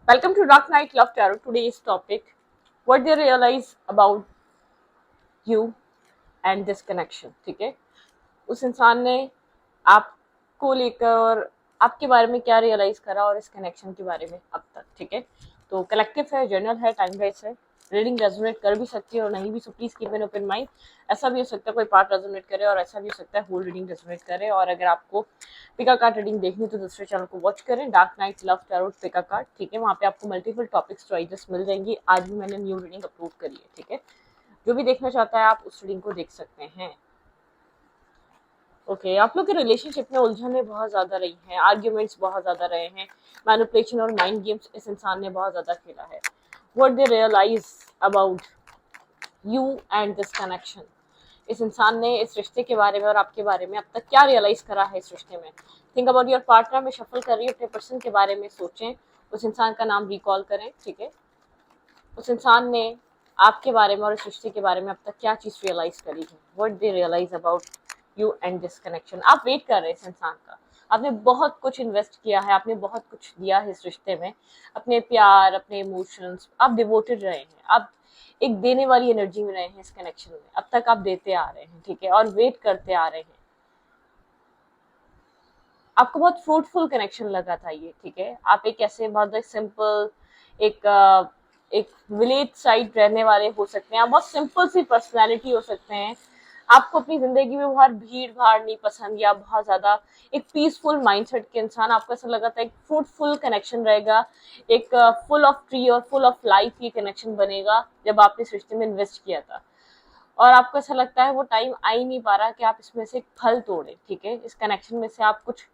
Welcome to Dark Knight Love Tarot. Today's topic: what they realize about you and this connection. ठीक है, उस इंसान ने आपको लेकर आपके बारे में क्या रियलाइज करा और इस कनेक्शन के बारे में अब तक. ठीक है, तो कलेक्टिव है, जर्नल है, टाइम बेस है. रीडिंग रेजोनेट कर भी सकती है और नहीं भी, so please keep an open mind. ऐसा भी हो सकता है कोई पार्ट रेजोनेट करे और ऐसा भी हो सकता है होल रीडिंग रेजोनेट करे. और अगर आपको पिका कार्ड रीडिंग देखनी तो दूसरे चैनल को वॉच करें, डार्क नाइट लव टैरोट पिका कार्ड. ठीक है, वहाँ पे आपको मल्टीपल टॉपिक्स चॉइसेस मिल जाएंगी. आज भी मैंने न्यू रीडिंग अपलोड करी है. ठीक है, जो भी देखना चाहता है आप उस रीडिंग को देख सकते हैं. ओके, आप लोग के रिलेशनशिप में उलझने बहुत ज़्यादा रही हैं, आर्ग्यूमेंट्स बहुत ज़्यादा रहे हैं, मैनिपुलेशन और माइंड गेम्स इस इंसान ने बहुत ज़्यादा खेला है. What they realise about you and this connection. इस इंसान ने इस रिश्ते के बारे में और आपके बारे में अब तक क्या रियलाइज करा है इस रिश्ते में. Think about your partner. में शफल कर रही है, अपने पर्सन के बारे में सोचें, उस इंसान का नाम रिकॉल करें. ठीक है, उस इंसान ने आपके बारे में और इस रिश्ते के बारे में अब तक क्या चीज़ रियलाइज करी है. What they realise about you and this connection. आप वेट कर रहे हैं इस इंसान का. आपने बहुत कुछ इन्वेस्ट किया है, आपने बहुत कुछ दिया है इस रिश्ते में, अपने प्यार, अपने इमोशंस. आप डिवोटेड रहे हैं, आप एक देने वाली एनर्जी में रहे हैं इस कनेक्शन में. अब तक आप देते आ रहे हैं. ठीक है, और वेट करते आ रहे हैं. आपको बहुत फ्रूटफुल कनेक्शन लगा था ये. ठीक है, आप एक ऐसे बहुत सिंपल एक विलेज साइड रहने वाले हो सकते हैं, आप बहुत सिंपल सी पर्सनैलिटी हो सकते हैं. आपको अपनी जिंदगी में बहुत भीड़ भाड़ नहीं पसंद, या बहुत ज्यादा एक पीसफुल माइंडसेट के इंसान. आपको ऐसा लगा था एक फ्रूटफुल कनेक्शन रहेगा, एक फुल ऑफ ट्री और फुल ऑफ लाइफ ये कनेक्शन बनेगा जब आपने इस रिश्ते में इन्वेस्ट किया था. और आपको ऐसा लगता है वो टाइम आ ही नहीं पा रहा कि आप इसमें से एक फल तोड़े. ठीक है, इस कनेक्शन में से आप कुछ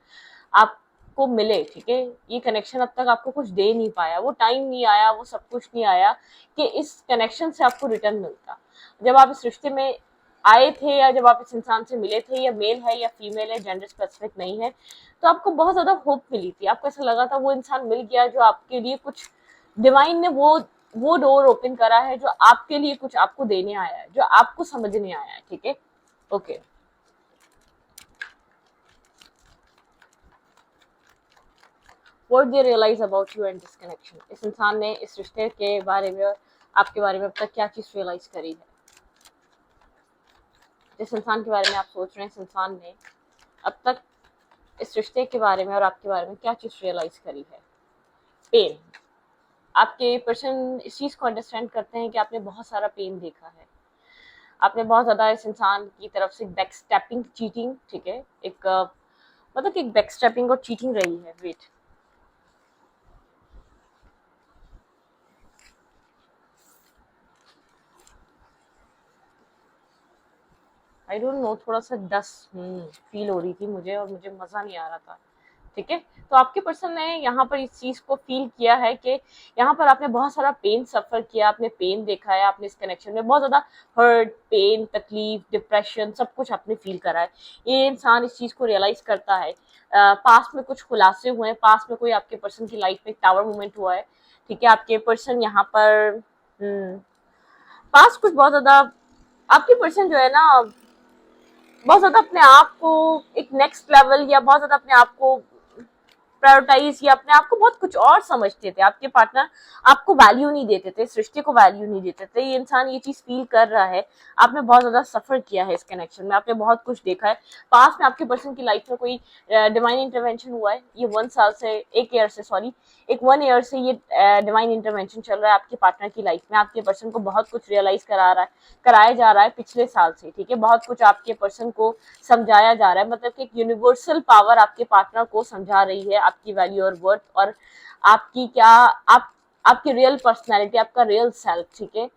आपको मिले. ठीक है, ये कनेक्शन अब तक आपको कुछ दे नहीं पाया, वो टाइम नहीं आया, वो सब कुछ नहीं आया कि इस कनेक्शन से आपको रिटर्न मिलता. जब आप इस रिश्ते में आए थे या जब आप इस इंसान से मिले थे, या मेल है या फीमेल है, जेंडर स्पेसिफिक नहीं है, तो आपको बहुत ज्यादा होप मिली थी. आपको ऐसा लगा था वो इंसान मिल गया जो आपके लिए कुछ, डिवाइन ने वो डोर ओपन करा है जो आपके लिए कुछ आपको देने आया है, जो आपको समझने आया है. ठीक है, okay. What they realise about you and this connection. इस इंसान ने इस रिश्ते के बारे में और आपके बारे में अब तक क्या चीज रियलाइज करी है. जिस इंसान के बारे में आप सोच रहे हैं, इस इंसान ने अब तक इस रिश्ते के बारे में और आपके बारे में क्या चीज रियलाइज करी है. पेन. आपके पर्सन इस चीज को अंडरस्टैंड करते हैं कि आपने बहुत सारा पेन देखा है. आपने बहुत ज्यादा इस इंसान की तरफ से बैक स्टेपिंग, चीटिंग. ठीक है, एक मतलब कि एक बैक स्टेपिंग और चीटिंग रही है. वेट, आई डोंट नो, थोड़ा सा डस फील हो रही थी मुझे और मुझे मजा नहीं आ रहा था. ठीक है, तो आपके पर्सन ने यहाँ पर इस चीज को फील किया है कि यहाँ पर आपने बहुत सारा पेन सफर किया, आपने पेन देखा है, आपने इस कनेक्शन में बहुत ज्यादा हर्ट, पेन, तकलीफ, डिप्रेशन सब कुछ आपने फील करा है. ये इंसान इस चीज को रियलाइज करता है. पास्ट में कुछ खुलासे हुए हैं, पास्ट में कोई आपके पर्सन की लाइफ में टावर मोमेंट हुआ है. ठीक है, आपके पर्सन यहाँ पर पास्ट कुछ बहुत ज्यादा, आपके पर्सन जो है ना बहुत ज्यादा अपने आप को एक नेक्स्ट लेवल, या बहुत ज्यादा अपने आप को प्रायोरिटाइज, या अपने आप को बहुत कुछ और समझते थे. आपके पार्टनर आपको वैल्यू नहीं देते थे, इस रिश्ते को वैल्यू नहीं देते थे. ये इंसान ये चीज फील कर रहा है. आपने बहुत ज्यादा सफर किया है इस कनेक्शन में, आपने बहुत कुछ देखा है. पास में आपके पर्सन की लाइफ में कोई डिवाइन इंटरवेंशन हुआ है. ये 1 साल से, 1 ईयर से, सॉरी, एक 1 ईयर से ये डिवाइन इंटरवेंशन चल रहा है आपके पार्टनर की लाइफ में. आपके पर्सन को बहुत कुछ रियलाइज कराया जा रहा है पिछले साल से. ठीक है, बहुत कुछ आपके पर्सन को समझाया जा रहा है. मतलब कि एक यूनिवर्सल पावर आपके पार्टनर को समझा रही है आपकी वैल्यू और वर्थ, और आपकी क्या, आपकी रियल पर्सनैलिटी, आपका रियल सेल्फ. ठीक है,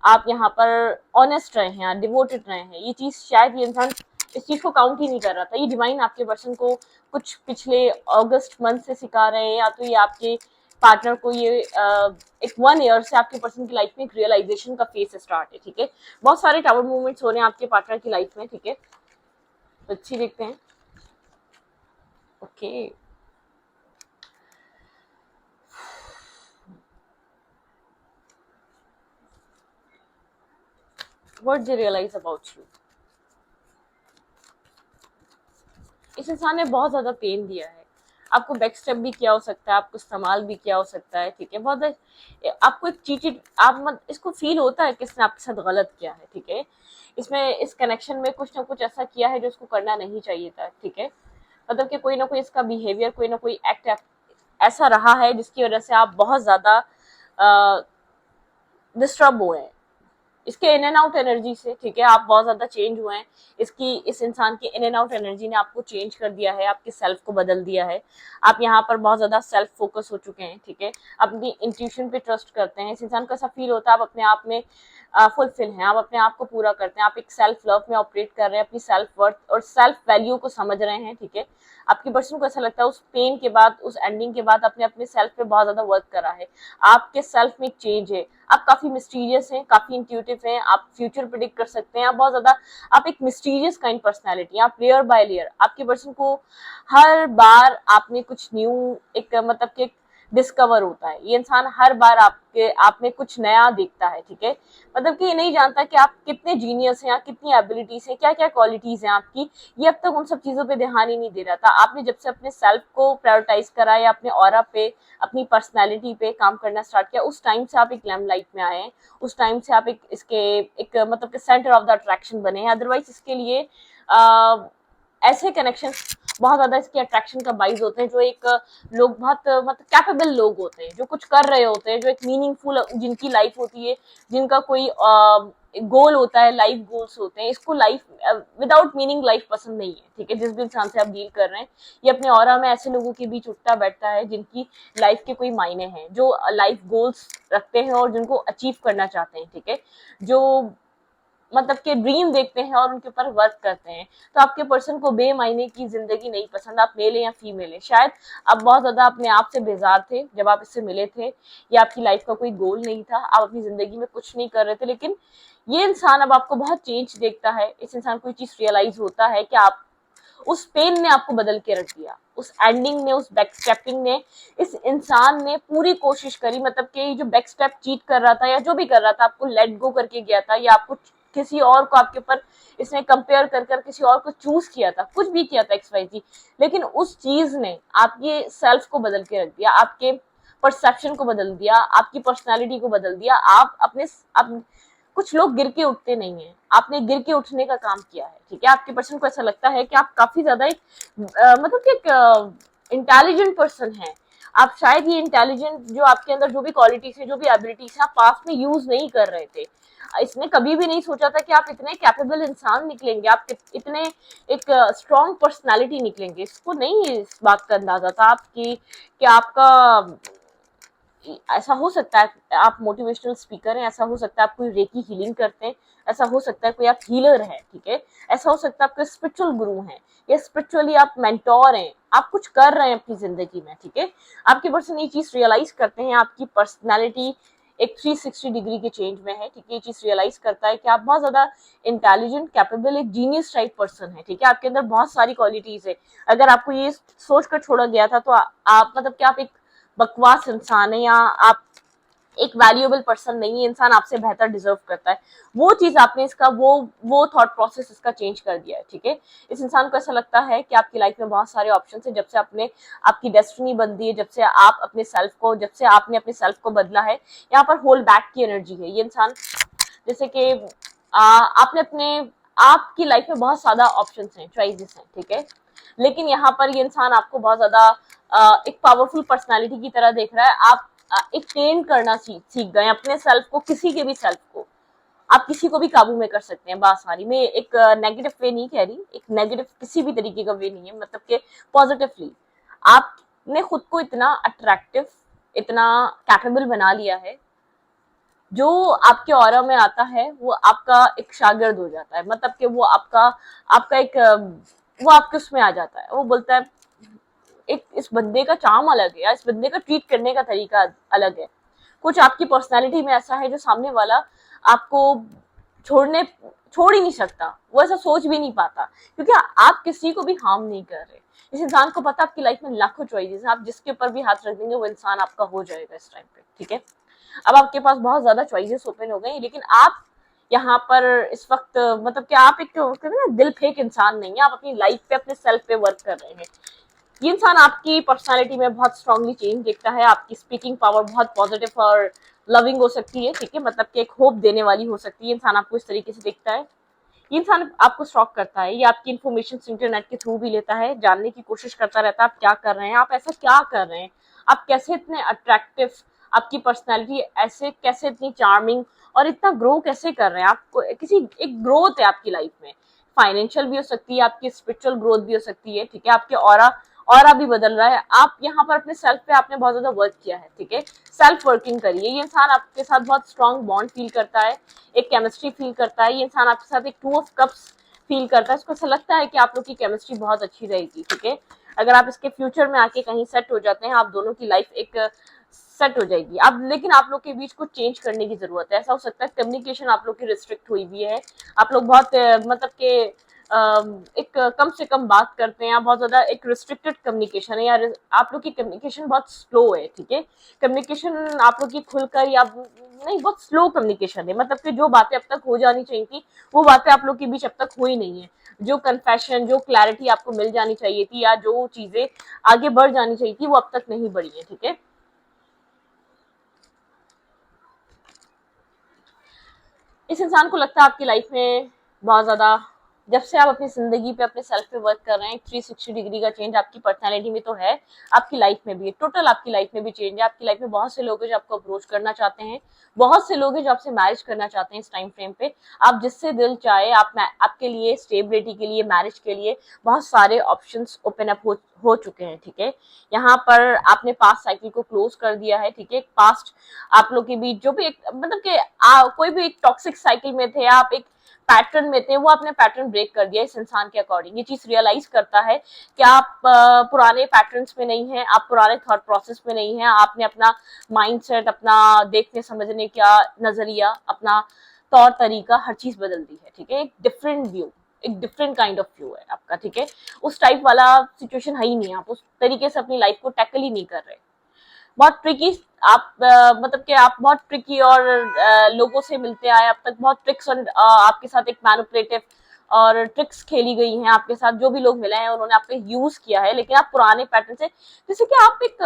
आप यहाँ पर ऑनेस्ट रहे हैं, डिवोटेड रहे हैं. ये चीज शायद ये इंसान इस चीज को काउंट ही नहीं कर रहा था. ये डिवाइन आपके पर्सन को कुछ पिछले अगस्त मंथ से सिखा रहे हैं, या तो ये आपके पार्टनर को ये एक 1 ईयर से आपके पर्सन की लाइफ में एक रियलाइजेशन का फेस स्टार्ट है. ठीक है, बहुत सारे टावर मूवमेंट्स हो रहे हैं आपके पार्टनर की लाइफ में. ठीक है, तो अच्छी देखते हैं. Okay, what they realise about you. इस इंसान ने बहुत ज्यादा पेन दिया है. आपको बैक स्टेप भी किया हो सकता है, आपको इस्तेमाल भी किया हो सकता है, ठीक है। बहुत आपको एक चीटिंग, आप मत इसको फील होता है कि इसने आपके साथ गलत किया है, ठीक है। इसमें इस कनेक्शन में कुछ ना कुछ ऐसा किया है जो उसको करना नहीं चाहिए था, ठीक है। मतलब कि कोई ना कोई इसका बिहेवियर, कोई ना कोई एक्ट ऐसा रहा है जिसकी वजह से आप बहुत ज्यादा डिस्टर्ब हुए हैं इसके इन एंड आउट एनर्जी से, ठीक है। आप बहुत ज्यादा चेंज हुए हैं, इस इंसान की इन एंड आउट एनर्जी ने आपको चेंज कर दिया है, आपके सेल्फ को बदल दिया है। आप यहाँ पर बहुत ज्यादा सेल्फ फोकस हो चुके हैं, ठीक है। अपनी इंट्यूशन पे ट्रस्ट करते हैं। इस इंसान को ऐसा फील होता है आप अपने आप में फुलफिल हैं, आप अपने आप को पूरा करते हैं, आप एक सेल्फ लव में ऑपरेट कर रहे हैं, अपनी सेल्फ वर्थ और सेल्फ वैल्यू को समझ रहे हैं, ठीक है। आपकी पर्सन को ऐसा लगता है उस पेन के बाद, उस एंडिंग के बाद आपने अपने सेल्फ पे बहुत ज्यादा वर्क करा है, आपके सेल्फ में एक चेंज है, आप काफी मिस्टीरियस हैं, काफी इंट्यूटिव हैं, आप फ्यूचर प्रिडिक्ट कर सकते हैं, आप बहुत ज्यादा, आप एक मिस्टीरियस काइंड पर्सनैलिटी, आप लेयर बाय लेयर, आपके पर्सन को हर बार आपने कुछ न्यू एक मतलब कि डिस्कवर होता है। ये इंसान हर बार आप में कुछ नया देखता है, ठीक है। मतलब कि ये नहीं जानता कि आप कितने जीनियस हैं, कितनी एबिलिटीज हैं, क्या क्या क्वालिटीज हैं आपकी, ये अब तक उन सब चीजों पे ध्यान ही नहीं दे रहा था। आपने जब से अपने सेल्फ को प्रायोरिटाइज करा या अपने ऑरा पे, अपनी पर्सनैलिटी पे काम करना स्टार्ट किया, उस टाइम से आप एक लैम्पलाइट में आए हैं, उस टाइम से आप एक मतलब कि सेंटर ऑफ द अट्रैक्शन बने हैं। अदरवाइज इसके लिए ऐसे कनेक्शन बहुत ज्यादा इसके अट्रैक्शन का बाइज होते हैं, जो एक लोग बहुत मतलब कैपेबल लोग होते हैं, जो कुछ कर रहे होते हैं, जो एक मीनिंगफुल जिनकी लाइफ होती है, जिनका कोई गोल होता है, लाइफ गोल्स होते हैं। इसको लाइफ विदाउट मीनिंग लाइफ पसंद नहीं है, ठीक है। जिस भी इंसान से आप डील कर रहे हैं, ये अपने ऑरा में ऐसे लोगों के बीच उठता बैठता है जिनकी लाइफ के कोई मायने हैं, जो लाइफ गोल्स रखते हैं और जिनको अचीव करना चाहते हैं, ठीक है। जो मतलब के ड्रीम देखते हैं और उनके ऊपर वर्क करते हैं। तो आपके पर्सन को बेमायने की जिंदगी नहीं पसंद, आप मेल है या फीमेल है। शायद आप बहुत ज्यादा अपने आप से बेजार थे जब आप इससे मिले थे, या आपकी लाइफ का कोई गोल नहीं था, आप अपनी जिंदगी में कुछ नहीं कर रहे थे, लेकिन ये इंसान अब आपको बहुत चेंज देखता है। इस इंसान को ये चीज रियलाइज होता है कि आप, उस पेन ने आपको बदल के रख दिया, उस एंडिंग ने, उस बैक स्टेपिंग ने, इस इंसान ने पूरी कोशिश करी, मतलब कि जो बैक स्टेप चीट कर रहा था या जो भी कर रहा था, आपको लेट गो करके गया था, या आपको किसी और को आपके ऊपर इसने कंपेयर कर कर किसी और को चूज किया था, कुछ भी किया था XYZ, लेकिन उस चीज ने आपके सेल्फ को बदल के रख दिया, आपके परसेप्शन को बदल दिया, आपकी पर्सनालिटी को बदल दिया। कुछ लोग गिर के उठते नहीं है, आपने गिर के उठने का काम किया है, ठीक है। आपके पर्सन को ऐसा लगता है कि आप काफी ज्यादा एक मतलब कि एक इंटेलिजेंट पर्सन है। आप शायद ये इंटेलिजेंट, जो आपके अंदर जो भी क्वालिटीज है, जो भी एबिलिटीज है, आप पास्ट में यूज नहीं कर रहे थे। इसने कभी भी नहीं सोचा था कि आप इतने कैपेबल इंसान निकलेंगे, आप इतने एक स्ट्रॉन्ग पर्सनालिटी निकलेंगे। इसको नहीं इस बात का अंदाजा था आपकी कि आपका ऐसा हो सकता है आप मोटिवेशनल स्पीकर हैं, ऐसा हो सकता है आप कोई रेकी हीलिंग करते हैं, ऐसा हो सकता है कोई आप हीलर हैं, ठीक है। ऐसा हो सकता है आपके स्पिरिचुअल गुरु हैं, या स्पिरिचुअली आप मेंटोर हैं, आप कुछ कर रहे हैं अपनी जिंदगी में, ठीक है। आपके पर्सन ये चीज रियलाइज करते हैं, आपकी पर्सनैलिटी एक 360 डिग्री के चेंज में है, ठीक है। ये चीज रियलाइज करता है कि आप बहुत ज्यादा इंटेलिजेंट, कैपेबल, एक जीनियस टाइप पर्सन है, ठीक है। आपके अंदर बहुत सारी क्वालिटीज है। अगर आपको ये सोच कर छोड़ा गया था तो आप मतलब कि आप एक बकवास इंसान है, या आप एक वैल्यूएबल पर्सन नहीं है, इंसान आपसे बेहतर डिजर्व करता है, वो चीज आपने इसका वो थॉट प्रोसेस इसका चेंज कर दिया है, ठीक है। इस इंसान को ऐसा लगता है कि आपकी लाइफ में बहुत सारे ऑप्शन है, जब से आपकी डेस्टिनी बनती है, जब से आप अपने सेल्फ को, जब से आपने अपने सेल्फ को बदला है। यहाँ पर होल्ड बैक की एनर्जी है। ये इंसान जैसे कि आपने अपने, आपकी लाइफ में बहुत ज्यादा ऑप्शन हैं, चॉइसेस हैं, ठीक है। लेकिन यहाँ पर ये इंसान आपको बहुत ज्यादा एक पावरफुल पर्सनालिटी की तरह देख रहा है। आप एक ट्रेन करना सीख गए अपने सेल्फ को, किसी के भी सेल्फ को आप किसी को भी काबू में कर सकते हैं बासानी में। एक नेगेटिव वे नहीं कह रही, एक नेगेटिव किसी भी तरीके का वे नहीं है, मतलब कि पॉजिटिवली आपने खुद को इतना अट्रैक्टिव, इतना कैपेबल बना लिया है, जो आपके ऑरा में आता है वो आपका एक शागिर्द हो जाता है। मतलब कि वो आपका आपका एक वो आपके उसमें आ जाता है। वो बोलता है एक इस बंदे का चार्म अलग है, या इस बंदे का ट्रीट करने का तरीका अलग है। कुछ आपकी पर्सनालिटी में ऐसा है जो सामने वाला आपको छोड़ ही नहीं सकता, वो ऐसा सोच भी नहीं पाता, क्योंकि आप किसी को भी हार्म नहीं कर रहे। इस इंसान को पता आपकी लाइफ में लाखों चॉइसेस हैं, आप जिसके ऊपर भी हाथ रख देंगे वो इंसान आपका हो जाएगा इस टाइम पे, ठीक है। अब आपके पास बहुत ज्यादा चॉइसेस ओपन हो गए, लेकिन आप यहाँ पर इस वक्त मतलब कि आप एक दिल फेंक इंसान नहीं है, आप अपनी लाइफ पे, अपने सेल्फ पे वर्क कर रहे हैं। ये इंसान आपकी पर्सनालिटी में बहुत स्ट्रांगली चेंज देखता है, आपकी स्पीकिंग पावर बहुत पॉजिटिव और लविंग हो सकती है, ठीक है, मतलब कि एक होप देने वाली हो सकती है, इंसान आपको इस तरीके से देखता है। ये इंसान आपको स्टॉक करता है, ये आपकी इन्फॉर्मेशन इंटरनेट के थ्रू भी लेता है, जानने की कोशिश करता रहता है आप क्या कर रहे हैं, आप ऐसा क्या कर रहे हैं, आप कैसे इतने अट्रैक्टिव, आपकी पर्सनैलिटी ऐसे कैसे इतनी चार्मिंग और इतना ग्रो कैसे कर रहे हैं, आपको किसी एक ग्रोथ है आपकी लाइफ में, फाइनेंशियल भी हो सकती है, आपकी स्पिरिचुअल ग्रोथ भी हो सकती है, ठीक है, आपके ऑरा भी बदल रहा है, आप यहाँ पर अपने सेल्फ पे आपने बहुत ज्यादा वर्क किया है, ठीक है, सेल्फ वर्किंग करिए। ये इंसान आपके साथ बहुत स्ट्रॉन्ग बॉन्ड फील करता है, एक केमिस्ट्री फील करता है, ये इंसान आपके साथ एक टू ऑफ कप्स फील करता है, इसको ऐसा लगता है कि आप लोग की केमिस्ट्री बहुत अच्छी रहेगी, ठीक है, अगर आप इसके फ्यूचर में आके कहीं सेट हो जाते हैं, आप दोनों की लाइफ एक सेट हो जाएगी। अब लेकिन आप लोग के बीच को चेंज करने की जरूरत है, ऐसा हो सकता है कम्युनिकेशन आप लोग की रिस्ट्रिक्ट हुई भी है, आप लोग बहुत मतलब के एक कम से कम बात करते हैं, बहुत ज्यादा एक रिस्ट्रिक्टेड कम्युनिकेशन है, या आप लोग की कम्युनिकेशन बहुत स्लो है, ठीक है, कम्युनिकेशन आप लोग की खुलकर या नहीं, बहुत स्लो कम्युनिकेशन है, मतलब कि जो बातें अब तक हो जानी चाहिए थी वो बातें आप लोग के बीच अब तक हुई नहीं है, जो कन्फेशन, जो क्लैरिटी आपको मिल जानी चाहिए थी, या जो चीजें आगे बढ़ जानी चाहिए थी वो अब तक नहीं बढ़ी है, ठीक है। इस इंसान को लगता है आपकी लाइफ में बहुत ज्यादा, जब से आप अपनी जिंदगी पे अपने सेल्फ पे वर्क कर रहे हैं, 360 डिग्री का चेंज आपकी पर्सनैलिटी में तो है, आपकी लाइफ में भी है, टोटल आपकी लाइफ में भी चेंज है, आपकी लाइफ में बहुत से लोग हैं जो आपको अप्रोच करना चाहते हैं, बहुत से लोग हैं जो आपसे मैरिज करना चाहते हैं इस टाइम फ्रेम पे, आप जिससे दिल चाहे, आप आपके लिए स्टेबिलिटी के लिए, मैरिज के लिए बहुत सारे ऑप्शंस ओपन अप हो चुके हैं, ठीक है, यहाँ पर आपने पास्ट साइकिल को क्लोज कर दिया है, ठीक है, पास्ट आप लोग के बीच जो भी एक मतलब कि कोई भी एक टॉक्सिक साइकिल में थे, आप एक पैटर्न में थे, वो आपने पैटर्न ब्रेक कर दिया इस इंसान के अकॉर्डिंग, ये चीज रियलाइज करता है कि आप पुराने पैटर्न्स में नहीं हैं, आप पुराने थॉट प्रोसेस में नहीं हैं, आपने अपना माइंडसेट, अपना देखने समझने का नजरिया, अपना तौर तरीका, हर चीज बदल दी है, ठीक है, एक डिफरेंट व्यू, एक डिफरेंट काइंड ऑफ व्यू है आपका, ठीक है, उस टाइप वाला सिचुएशन है ही नहीं, आप उस तरीके से अपनी लाइफ को टैकल ही नहीं कर रहे, बहुत ट्रिकी, आप मतलब कि आप बहुत ट्रिकी और लोगों से मिलते आए अब तक, बहुत ट्रिक्स और आपके साथ एक मैनिपुलेटिव और ट्रिक्स खेली गई हैं आपके साथ, जो भी लोग मिले हैं उन्होंने आपको यूज किया है, लेकिन आप पुराने पैटर्न से, जैसे कि आप एक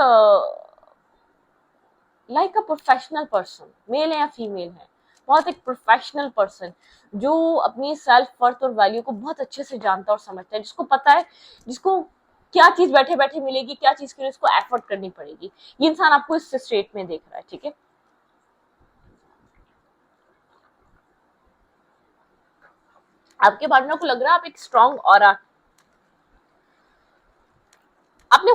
like a professional person, male है या फीमेल है, बहुत एक प्रोफेशनल पर्सन जो अपनी सेल्फ वर्थ और वैल्यू को बहुत अच्छे से जानता और समझता है, जिसको पता है, जिसको क्या चीज बैठे बैठे मिलेगी, क्या चीज के लिए उसको एफर्ट करनी पड़ेगी, ये इंसान आपको इस स्टेट में देख रहा है, ठीक है, आपके पार्टनर को लग रहा है आप एक स्ट्रॉन्ग और आपने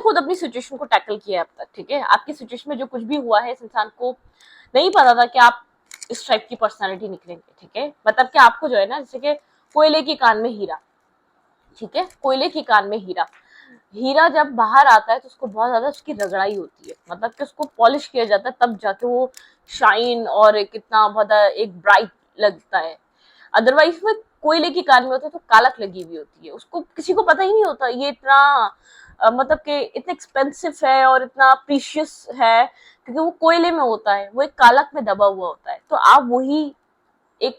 खुद अपनी सिचुएशन को टैकल किया है अब तक, ठीक है, आपकी सिचुएशन में जो कुछ भी हुआ है इस इंसान को नहीं पता था कि आप इस टाइप की पर्सनालिटी निकलेंगे, ठीक है, मतलब कि आपको जो है ना, जैसे कि कोयले की कान में हीरा, ठीक है, कोयले की कान में हीरा, हीरा जब बाहर आता है तो उसको बहुत ज्यादा उसकी रगड़ाई होती है, मतलब कि उसको पॉलिश किया जाता है तब जाके वो शाइन और एक इतना बहुत एक ब्राइट लगता है, अदरवाइज में कोयले की कान में होता है तो कालक लगी हुई होती है, उसको किसी को पता ही नहीं होता ये इतना मतलब कि इतना एक्सपेंसिव है और इतना प्रीशियस है, क्योंकि वो कोयले में होता है, वो एक कालक में दबा हुआ होता है, तो आप वही एक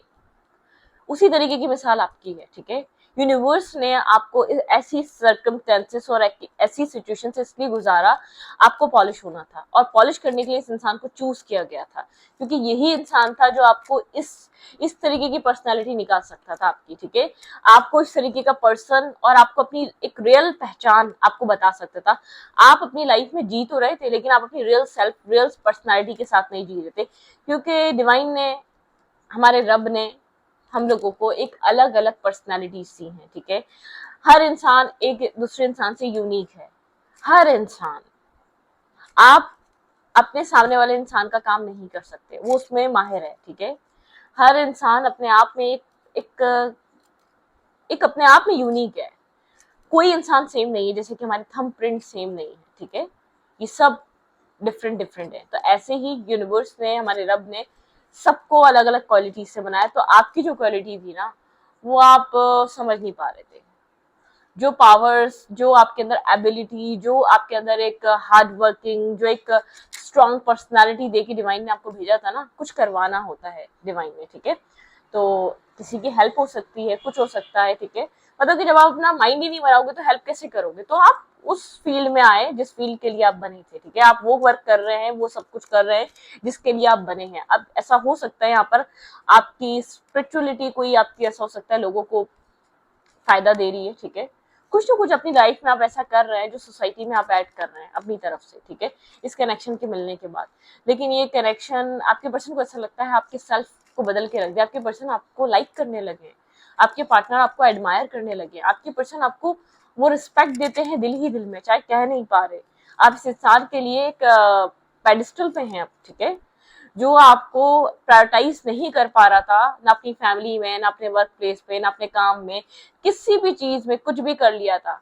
उसी तरीके की मिसाल आपकी है, ठीक है, यूनिवर्स ने आपको ऐसी सर्कमस्टेंसेस और ऐसी सिचुएशन से इसलिए गुजारा, आपको पॉलिश होना था, और पॉलिश करने के लिए इस इंसान को चूज किया गया था, क्योंकि यही इंसान था जो आपको इस तरीके की पर्सनालिटी निकाल सकता था आपकी, ठीक है, आपको इस तरीके का पर्सन और आपको अपनी एक रियल पहचान आपको बता सकता था, आप अपनी लाइफ में जी तो रहे थे लेकिन आप अपनी रियल सेल्फ, रियल पर्सनालिटी के साथ नहीं जी रहे थे, क्योंकि डिवाइन ने, हमारे रब ने हम लोगों को एक अलग अलग पर्सनालिटी दी है, ठीक है, हर इंसान एक दूसरे इंसान से यूनिक है, हर इंसान, आप अपने सामने वाले इंसान का काम नहीं कर सकते, वो उसमें माहिर है, ठीक है, हर इंसान अपने आप में एक एक अपने आप में यूनिक है, कोई इंसान सेम नहीं है, जैसे कि हमारे थंब प्रिंट सेम नहीं है, ठीक है, ये सब डिफरेंट डिफरेंट है, तो ऐसे ही यूनिवर्स ने, हमारे रब ने सबको अलग अलग क्वालिटी से बनाया, तो आपकी जो क्वालिटी थी ना वो आप समझ नहीं पा रहे थे, जो पावर्स, जो आपके अंदर एबिलिटी, जो आपके अंदर एक हार्ड वर्किंग, जो एक स्ट्रॉन्ग पर्सनालिटी देके डिवाइन ने आपको भेजा था ना, कुछ करवाना होता है डिवाइन ने, ठीक है, तो किसी की हेल्प हो सकती है, कुछ हो सकता है, ठीक है, मतलब कि जब आप अपना माइंड ही नहीं बनाओगे तो हेल्प कैसे करोगे। तो आप उस फील्ड में आए जिस फील्ड के लिए आप बने थे, ठीक है, आप वो वर्क कर रहे हैं, वो सब कुछ कर रहे हैं जिसके लिए आप बने हैं। अब ऐसा हो सकता है यहाँ पर आपकी स्पिरिचुअलिटी कोई आपकी ऐसा हो सकता है लोगों को फायदा दे रही है, ठीक है, कुछ ना कुछ अपनी लाइफ में आप ऐसा कर रहे हैं जो सोसाइटी में आप ऐड कर रहे हैं अपनी तरफ से, ठीक है, इस कनेक्शन के मिलने के बाद। लेकिन ये कनेक्शन आपके पर्सन को ऐसा लगता है आपके सेल्फ को बदल के रख दिया, आपके पर्सन आपको लाइक करने लगे, आपके पार्टनर आपको एडमायर करने लगे, आपके पर्सन आपको वो रिस्पेक्ट देते हैं दिल ही दिल में, चाहे कह नहीं पा रहे। आप इस इंसान के लिए एक पेडिस्टल पे हैं आप, ठीक है, जो आपको प्रायोरिटाइज नहीं कर पा रहा था ना अपनी फैमिली में, ना अपने वर्क प्लेस पे, ना अपने काम में, किसी भी चीज में कुछ भी कर लिया था,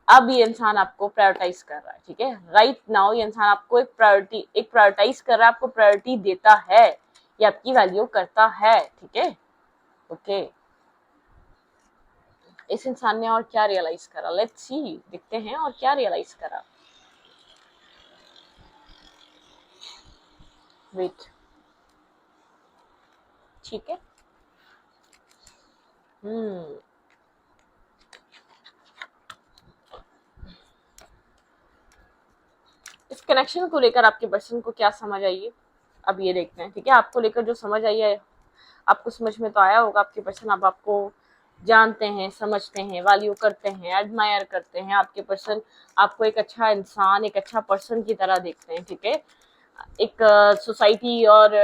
अब ये इंसान आपको प्रायोरिटाइज कर रहा है, ठीक है, राइट नाउ ये इंसान आपको एक प्रायोरिटाइज कर रहा है, आपको प्रायोरिटी देता है, ये आपकी वैल्यू करता है, ठीक है, ओके। इस इंसान ने और क्या रियलाइज करा, लेट्स सी, देखते हैं और क्या रियलाइज करा। वेट, ठीक है, इस कनेक्शन को लेकर आपके पर्सन को क्या समझ आई है, अब ये देखते हैं, ठीक है, आपको लेकर जो समझ आई है, आपको समझ में तो आया होगा आपके पर्सन अब आपको जानते हैं, समझते हैं, वैल्यू करते हैं, एडमायर करते हैं, आपके पर्सन आपको एक अच्छा इंसान, एक अच्छा पर्सन की तरह देखते हैं, ठीक है, एक सोसाइटी और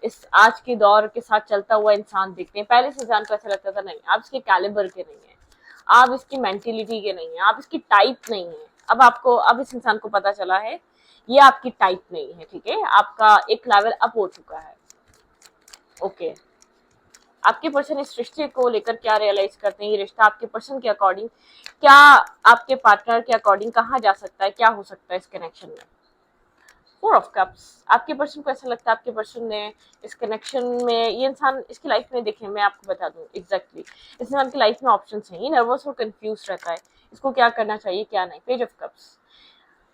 इस आज के दौर के साथ चलता हुआ इंसान देखते हैं। पहले से इंसान को ऐसा लगता था नहीं आप इसके कैलिबर के नहीं है, आप इसकी मेंटेलिटी के नहीं है, आप इसकी टाइप नहीं है। अब इस इंसान को पता चला है ये आपकी टाइप नहीं है, ठीक है, आपका एक लेवल अप हो चुका है, ओके। आपके पर्सन इस रिश्ते को लेकर क्या रियलाइज करते हैं, ये रिश्ता आपके पर्सन के अकॉर्डिंग क्या, आपके पार्टनर के अकॉर्डिंग कहाँ जा सकता है, क्या हो सकता है इस कनेक्शन में। फोर ऑफ कप्स, आपके पर्सन को ऐसा लगता है आपके पर्सन ने इस कनेक्शन में, ये इंसान इसकी लाइफ में, देखें मैं आपको बता दूं एग्जैक्टली इस इंसान की लाइफ में ऑप्शंस हैं, ये नर्वस और कंफ्यूज रहता है, इसको क्या करना चाहिए क्या नहीं। पेज ऑफ कप्स,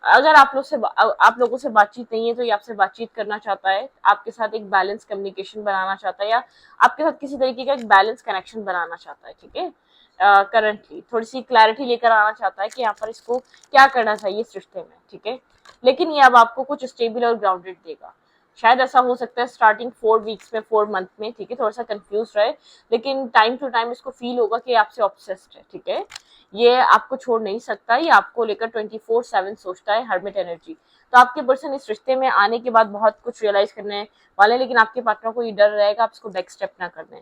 अगर आप लोगों से बातचीत नहीं है तो ये आपसे बातचीत करना चाहता है, आपके साथ एक बैलेंस कम्युनिकेशन बनाना चाहता है, या आपके साथ किसी तरीके का एक बैलेंस कनेक्शन बनाना चाहता है, ठीक है, करंटली थोड़ी सी क्लैरिटी लेकर आना चाहता है कि यहाँ पर इसको क्या करना चाहिए इस रिश्ते में, ठीक है, लेकिन ये अब आपको कुछ स्टेबल और ग्राउंडेड देगा। शायद ऐसा हो सकता है स्टार्टिंग 4 वीक्स में, 4 मंथ में, ठीक है, थोड़ा सा कंफ्यूज रहे, लेकिन टाइम टू टाइम इसको फील होगा कि आपसे ऑब्सेस्ड है, ठीक है, ये आपको छोड़ नहीं सकता, ये आपको लेकर 24/7 सोचता है, हर्मिट एनर्जी। तो आपके पर्सन इस रिश्ते में आने के बाद बहुत कुछ रियलाइज करने वाले, लेकिन आपके पार्टनर को ये डर रहेगा आप इसको बैक स्टेप ना करने,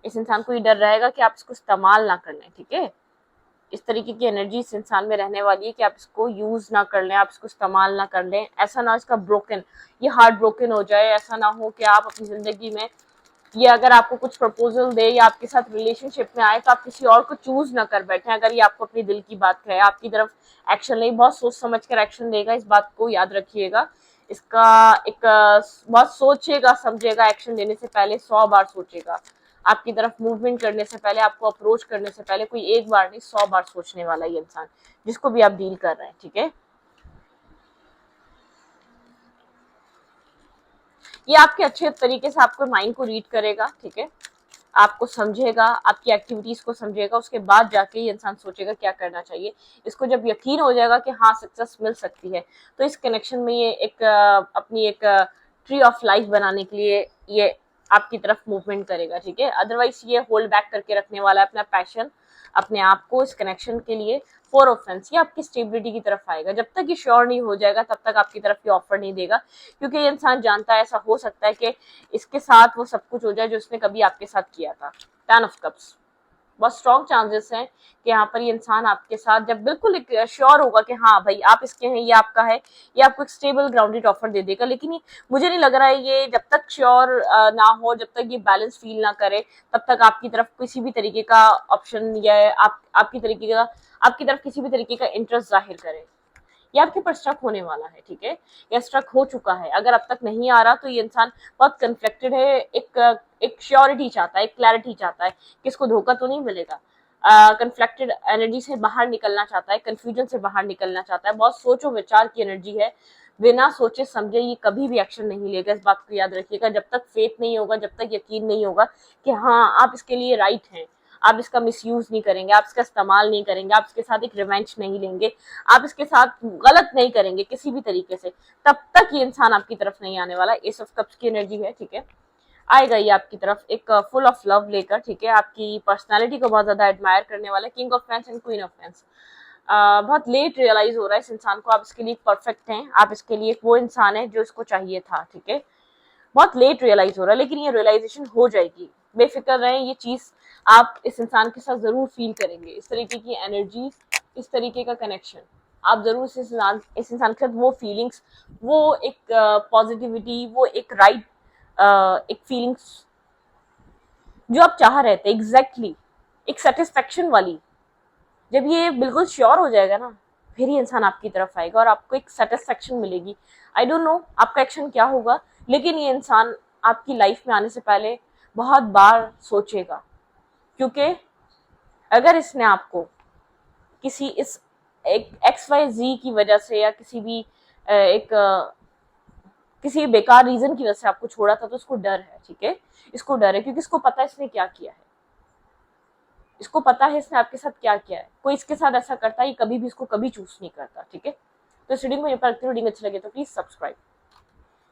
इस इंसान को ये डर रहेगा कि आप इसको इस्तेमाल ना करने, ठीक है, इस तरीके की एनर्जी इस इंसान में रहने वाली है कि आप इसको यूज ना कर लें, आप इसको इस्तेमाल ना कर लें, ऐसा ना इसका ब्रोकन, ये हार्ट ब्रोकन हो जाए, ऐसा ना हो कि आप अपनी जिंदगी में ये अगर आपको कुछ प्रपोजल दे या आपके साथ रिलेशनशिप में आए तो आप किसी और को चूज ना कर बैठे, अगर ये आपको अपने दिल की बात कहे, आपकी तरफ एक्शन नहीं, बहुत सोच समझ कर एक्शन देगा, इस बात को याद रखिएगा, इसका एक बहुत सोचेगा समझेगा, एक्शन लेने से पहले 100 बार सोचेगा, आपकी तरफ मूवमेंट करने से पहले, आपको अप्रोच करने से पहले कोई एक बार नहीं 100 बार सोचने वाला ये इंसान जिसको भी आप डील कर रहे हैं, ठीक है, ये आपके अच्छे तरीके से आपको माइंड को रीड करेगा, ठीक है, आपको समझेगा, आपकी एक्टिविटीज को समझेगा, उसके बाद जाके ये इंसान सोचेगा क्या करना चाहिए। इसको जब यकीन हो जाएगा कि हाँ सक्सेस मिल सकती है तो इस कनेक्शन में ये एक अपनी एक ट्री ऑफ लाइफ बनाने के लिए ये आपकी तरफ मूवमेंट करेगा, ठीक है, अदरवाइज ये होल्ड बैक करके रखने वाला है अपना पैशन, अपने आप को इस कनेक्शन के लिए। फोर ऑफ फेंस, ये आपकी स्टेबिलिटी की तरफ आएगा, जब तक ये श्योर नहीं हो जाएगा तब तक आपकी तरफ ये ऑफर नहीं देगा, क्योंकि ये इंसान जानता है ऐसा हो सकता है कि इसके साथ वो सब कुछ हो जाए जो उसने कभी आपके साथ किया था। 10 ऑफ कप्स, बहुत स्ट्रॉन्ग चांसेस हैं कि यहाँ पर ये इंसान आपके साथ जब बिल्कुल श्योर होगा कि हाँ भाई आप इसके हैं, ये आपका है, ये आपको एक स्टेबल ग्राउंडेड ऑफर दे देगा, लेकिन ये मुझे नहीं लग रहा है ये जब तक श्योर ना हो, जब तक ये बैलेंस फील ना करे तब तक आपकी तरफ किसी भी तरीके का ऑप्शन या आपकी तरफ किसी भी तरीके का इंटरेस्ट जाहिर करे, ये आपके पर स्ट्रक होने वाला है, ठीक है, या स्ट्रक हो चुका है, अगर अब तक नहीं आ रहा तो ये इंसान बहुत कन्फ्लिक्टेड है, एक श्योरिटी चाहता है, एक क्लैरिटी चाहता है कि इसको धोखा तो नहीं मिलेगा, कन्फ्लिक्टेड एनर्जी से बाहर निकलना चाहता है, कंफ्यूजन से बाहर निकलना चाहता है, बहुत सोचो विचार की एनर्जी है, बिना सोचे समझे ये कभी भी एक्शन नहीं लेगा, इस बात को याद रखिएगा, जब तक फेथ नहीं होगा, जब तक यकीन नहीं होगा कि हाँ आप इसके लिए राइट हैं, आप इसका मिसयूज नहीं करेंगे, आप इसका इस्तेमाल नहीं करेंगे, आप इसके साथ एक रिवेंज नहीं लेंगे, आप इसके साथ गलत नहीं करेंगे किसी भी तरीके से, तब तक ये इंसान आपकी तरफ नहीं आने वाला। एस ऑफ कप्स की एनर्जी है, ठीक है, आएगा ये आपकी तरफ एक फुल ऑफ लव लेकर, ठीक है, आपकी पर्सनालिटी को बहुत ज्यादा एडमायर करने वाला है। King of fans and queen of fans, बहुत लेट रियलाइज हो रहा है इस इंसान को आप इसके लिए परफेक्ट हैं, आप इसके लिए वो इंसान है जो इसको चाहिए था, ठीक है, बहुत लेट रियलाइज हो रहा है, लेकिन ये रियलाइजेशन हो जाएगी, बेफिक्र रहें, ये चीज आप इस इंसान के साथ जरूर फील करेंगे। इस तरीके की एनर्जी, इस तरीके का कनेक्शन आप जरूर इस इंसान के साथ वो फीलिंग्स, वो एक पॉजिटिविटी, वो एक राइट एक फीलिंग्स जो आप चाह रहे थे एग्जैक्टली, एक सेटिस्फेक्शन वाली, जब ये बिल्कुल श्योर हो जाएगा ना, फिर ये इंसान आपकी तरफ आएगा और आपको एक सेटिस्फेक्शन मिलेगी। आई डोंट नो आपका एक्शन क्या होगा, लेकिन ये इंसान आपकी लाइफ में आने से पहले बहुत बार सोचेगा, क्योंकि अगर इसने आपको किसी इस एक XYZ की वजह से या किसी भी एक किसी बेकार रीजन की वजह से आपको छोड़ा था, तो इसको डर है, ठीक है, इसको डर है, क्योंकि इसको पता है इसने क्या किया है, इसको पता है इसने आपके साथ क्या किया है। कोई इसके साथ ऐसा करता है, ये कभी भी इसको कभी चूज नहीं करता, ठीक है। तो इस रीडिंग में रीडिंग अच्छी लगे तो प्लीज सब्सक्राइब।